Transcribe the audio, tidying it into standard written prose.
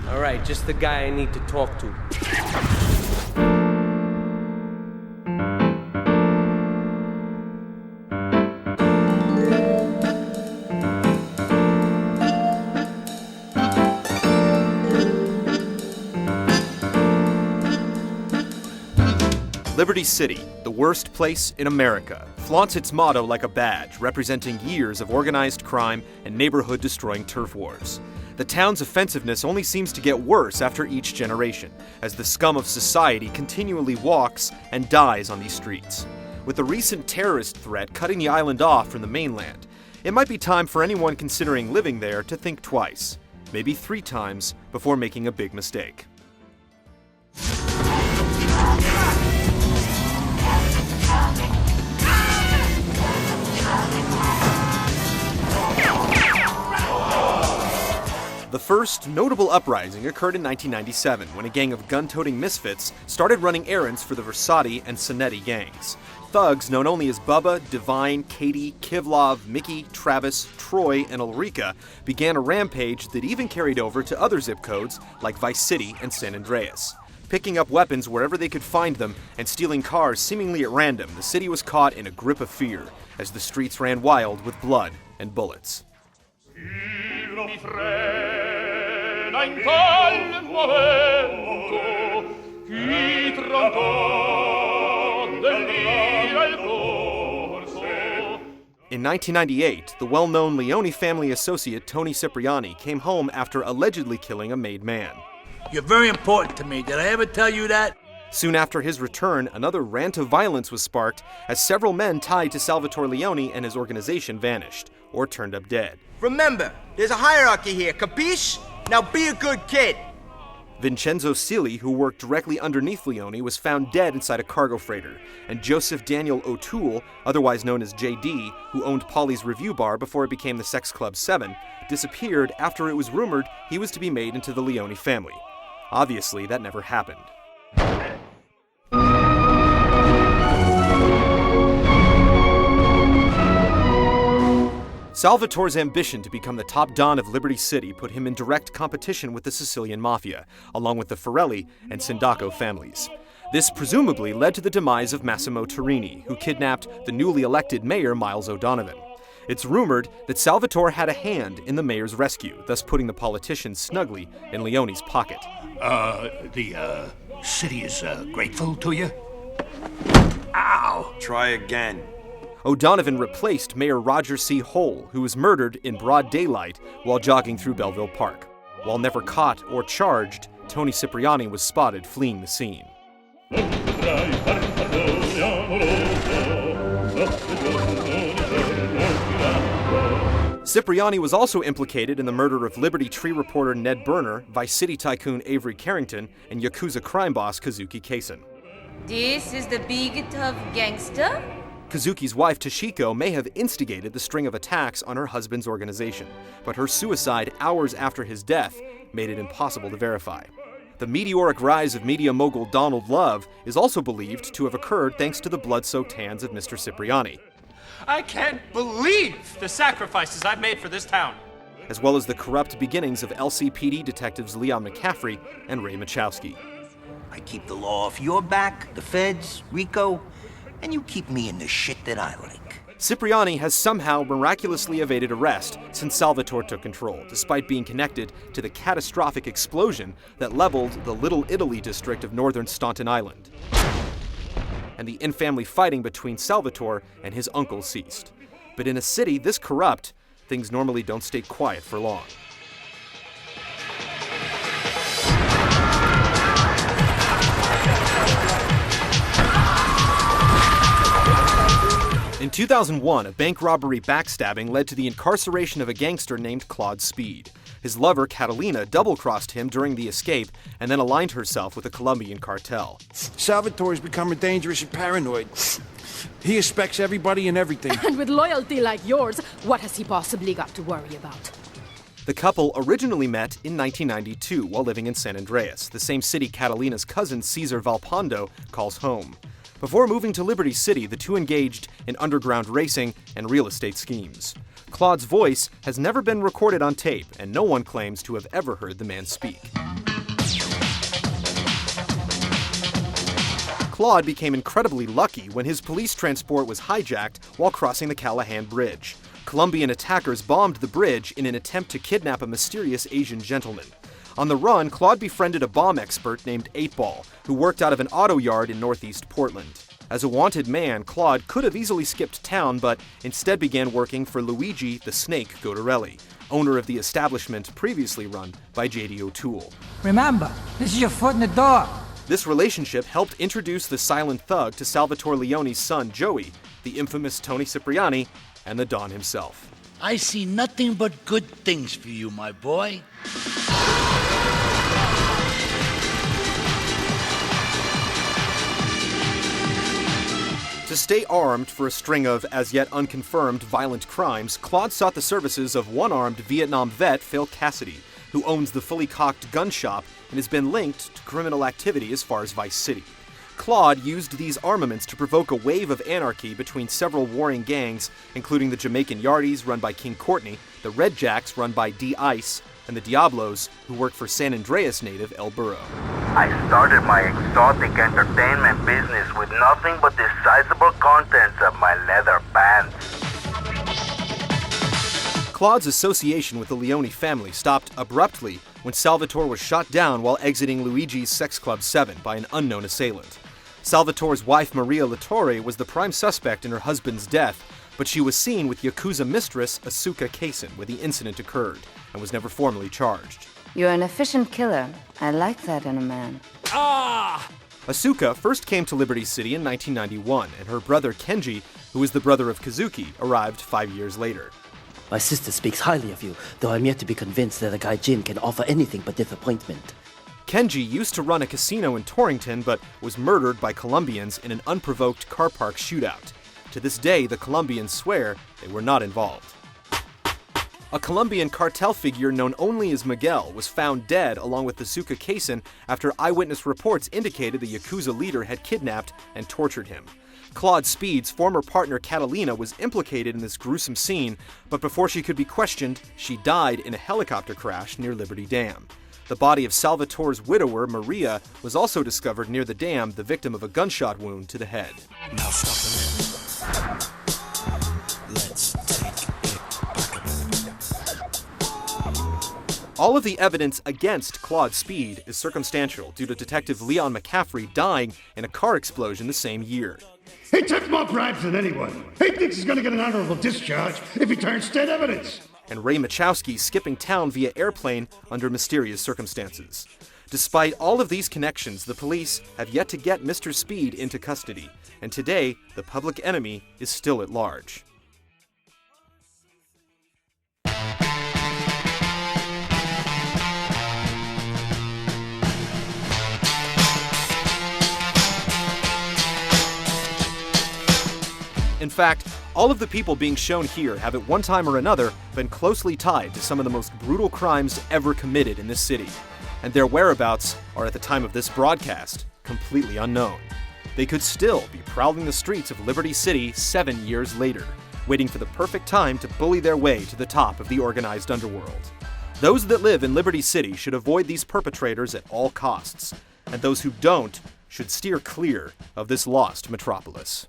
All right, just the guy I need to talk to. Liberty City, the worst place in America, flaunts its motto like a badge, representing years of organized crime and neighborhood-destroying turf wars. The town's offensiveness only seems to get worse after each generation, as the scum of society continually walks and dies on these streets. With the recent terrorist threat cutting the island off from the mainland, it might be time for anyone considering living there to think twice, maybe 3 times, before making a big mistake. The first notable uprising occurred in 1997 when a gang of gun-toting misfits started running errands for the Versace and Sonetti gangs. Thugs known only as Bubba, Divine, Katie, Kivlov, Mickey, Travis, Troy, and Ulrika began a rampage that even carried over to other zip codes like Vice City and San Andreas. Picking up weapons wherever they could find them and stealing cars seemingly at random, the city was caught in a grip of fear as the streets ran wild with blood and bullets. In 1998, the well-known Leone family associate Tony Cipriani came home after allegedly killing a made man. You're very important to me. Did I ever tell you that? Soon after his return, another rant of violence was sparked as several men tied to Salvatore Leone and his organization vanished or turned up dead. Remember, there's a hierarchy here, capiche? Now be a good kid. Vincenzo Cili, who worked directly underneath Leone, was found dead inside a cargo freighter, and Joseph Daniel O'Toole, otherwise known as JD, who owned Polly's Review Bar before it became the Sex Club 7, disappeared after it was rumored he was to be made into the Leone family. Obviously, that never happened. Salvatore's ambition to become the top don of Liberty City put him in direct competition with the Sicilian Mafia, along with the Forelli and Sindaco families. This presumably led to the demise of Massimo Turini, who kidnapped the newly elected mayor Miles O'Donovan. It's rumored that Salvatore had a hand in the mayor's rescue, thus putting the politician snugly in Leone's pocket. The city is grateful to you? Ow! Try again. O'Donovan replaced Mayor Roger C. Hole, who was murdered in broad daylight while jogging through Belleville Park. While never caught or charged, Tony Cipriani was spotted fleeing the scene. Cipriani was also implicated in the murder of Liberty Tree reporter Ned Berner, Vice City tycoon Avery Carrington, and Yakuza crime boss Kazuki Kaisen. This is the big tough gangster? Kazuki's wife Toshiko may have instigated the string of attacks on her husband's organization, but her suicide hours after his death made it impossible to verify. The meteoric rise of media mogul Donald Love is also believed to have occurred thanks to the blood-soaked hands of Mr. Cipriani. I can't believe the sacrifices I've made for this town. As well as the corrupt beginnings of LCPD detectives Leon McCaffrey and Ray Machowski. I keep the law off your back, the feds, Rico, and you keep me in the shit that I like. Cipriani has somehow miraculously evaded arrest since Salvatore took control, despite being connected to the catastrophic explosion that leveled the Little Italy district of northern Staunton Island. And the in-family fighting between Salvatore and his uncle ceased. But in a city this corrupt, things normally don't stay quiet for long. In 2001, a bank robbery backstabbing led to the incarceration of a gangster named Claude Speed. His lover, Catalina, double-crossed him during the escape and then aligned herself with a Colombian cartel. Salvatore's becoming dangerous and paranoid. He expects everybody and everything. And with loyalty like yours, what has he possibly got to worry about? The couple originally met in 1992 while living in San Andreas, the same city Catalina's cousin Cesar Valpondo calls home. Before moving to Liberty City, the two engaged in underground racing and real estate schemes. Claude's voice has never been recorded on tape, and no one claims to have ever heard the man speak. Claude became incredibly lucky when his police transport was hijacked while crossing the Callahan Bridge. Colombian attackers bombed the bridge in an attempt to kidnap a mysterious Asian gentleman. On the run, Claude befriended a bomb expert named 8-Ball, who worked out of an auto yard in northeast Portland. As a wanted man, Claude could have easily skipped town, but instead began working for Luigi the Snake Godarelli, owner of the establishment previously run by J.D. O'Toole. Remember, this is your foot in the door. This relationship helped introduce the silent thug to Salvatore Leone's son, Joey, the infamous Tony Cipriani, and the Don himself. I see nothing but good things for you, my boy. To stay armed for a string of, as yet unconfirmed, violent crimes, Claude sought the services of one-armed Vietnam vet Phil Cassidy, who owns the Fully Cocked Gun Shop and has been linked to criminal activity as far as Vice City. Claude used these armaments to provoke a wave of anarchy between several warring gangs, including the Jamaican Yardies, run by King Courtney, the Red Jacks, run by D-Ice, and the Diablos, who work for San Andreas native El Burro. I started my exotic entertainment business with nothing but the sizable contents of my leather pants. Claude's association with the Leone family stopped abruptly when Salvatore was shot down while exiting Luigi's Sex Club 7 by an unknown assailant. Salvatore's wife Maria Latore was the prime suspect in her husband's death, but she was seen with Yakuza mistress Asuka Kaisen where the incident occurred and was never formally charged. You're an efficient killer. I like that in a man. Asuka first came to Liberty City in 1991, and her brother Kenji, who is the brother of Kazuki, arrived 5 years later. My sister speaks highly of you, though I'm yet to be convinced that a guy Jin can offer anything but disappointment. Kenji used to run a casino in Torrington, but was murdered by Colombians in an unprovoked car park shootout. To this day, the Colombians swear they were not involved. A Colombian cartel figure known only as Miguel was found dead along with Asuka Kaisen after eyewitness reports indicated the Yakuza leader had kidnapped and tortured him. Claude Speed's former partner Catalina was implicated in this gruesome scene, but before she could be questioned, she died in a helicopter crash near Liberty Dam. The body of Salvatore's widower, Maria, was also discovered near the dam, the victim of a gunshot wound to the head. Now stop a minute. Let's take it back a minute. All of the evidence against Claude Speed is circumstantial due to Detective Leon McCaffrey dying in a car explosion the same year. He took more bribes than anyone. He thinks he's going to get an honorable discharge if he turns state evidence. And Ray Machowski skipping town via airplane under mysterious circumstances. Despite all of these connections, the police have yet to get Mr. Speed into custody, and today, the public enemy is still at large. In fact, all of the people being shown here have at one time or another been closely tied to some of the most brutal crimes ever committed in this city, and their whereabouts are at the time of this broadcast completely unknown. They could still be prowling the streets of Liberty City 7 years later, waiting for the perfect time to bully their way to the top of the organized underworld. Those that live in Liberty City should avoid these perpetrators at all costs, and those who don't should steer clear of this lost metropolis.